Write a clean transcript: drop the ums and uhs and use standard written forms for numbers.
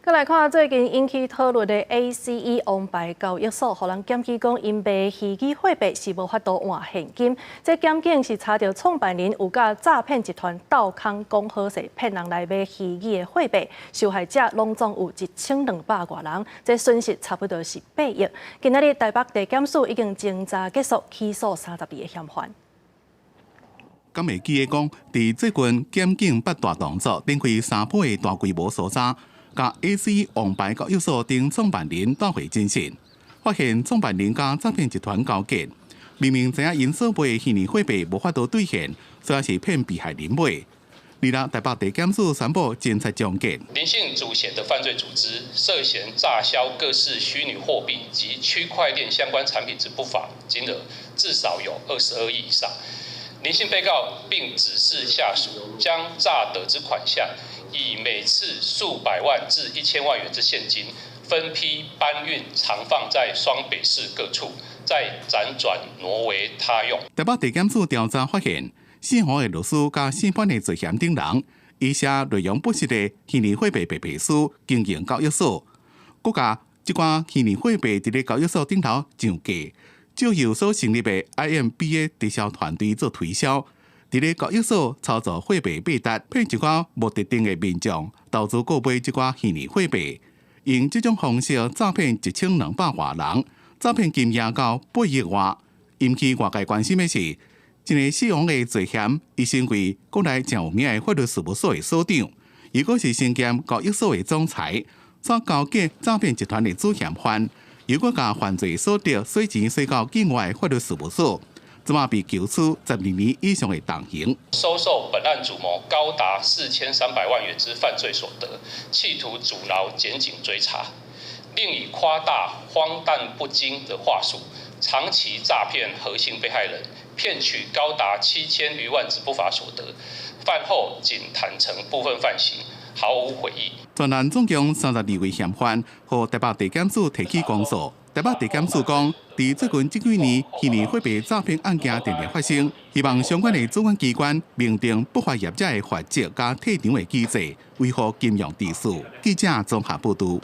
再来看最近引起讨论的 ACE 王牌交易所，互人检举讲因卖虚拟货币是无法度换现金。这检警是查到创办人有甲诈骗集团斗空讲好势，骗人来买虚拟的货币，受害者拢总有1200多人，这损失差不多是8亿。今仔日台北地检署已经侦查结束，起诉32个嫌犯。敢会记得讲，伫最近检警8大动作，展开3波的大规模搜查。甲 ACE 王牌交易所等创办人带回侦讯，发现创办人甲诈骗集团交结，明明知影因所卖的虚拟货币无法度兑现，虽然是骗被害人买。日台北地检署宣布侦查终结。林姓主嫌的犯罪组织涉嫌诈销各式虚拟货币及区块链相关产品之不法金额至少有22亿以上。林姓被告并指示下属将诈得之款项，以每次数百万至1000万元之现金，分批搬运藏放在双北市各处，再辗转挪为他用。台北地检署调查发现，姓黄的律师甲姓潘的罪嫌等人，以写内容不实的虚拟货币白皮书经营交易所，佮甲这款虚拟货币伫咧交易所顶头上架。就由所成立的 IMB 的直销团队做推销，伫咧交易所操作货币买达，骗一寡无特定的民众投资购买这款虚拟货币，用这种方式诈骗1200多人，诈骗金额到8亿外。引起外界关心的是，一个死亡的罪嫌，伊身为国内真有名的法律事务所的所长，如果是身兼交易所的总裁，所交结诈骗集团的主嫌犯。如果将犯罪所得洗钱洗到境外法律事务所，即马被求处12年以上的重刑。收受本案主谋高达4300万元之犯罪所得，企图阻挠检警追查，另以夸大荒诞不经的话术，长期诈骗核心被害人，骗取高达7000余万之不法所得，饭后仅坦诚部分犯行，毫无悔意。专案总共32位嫌犯，和台北地检署提起公诉。台北地检署讲，伫最近这几年虚拟货币诈骗案件连连发生，希望相关的主管机关明定不法业者的法则加退场的机制，维护金融秩序。记者综合报道。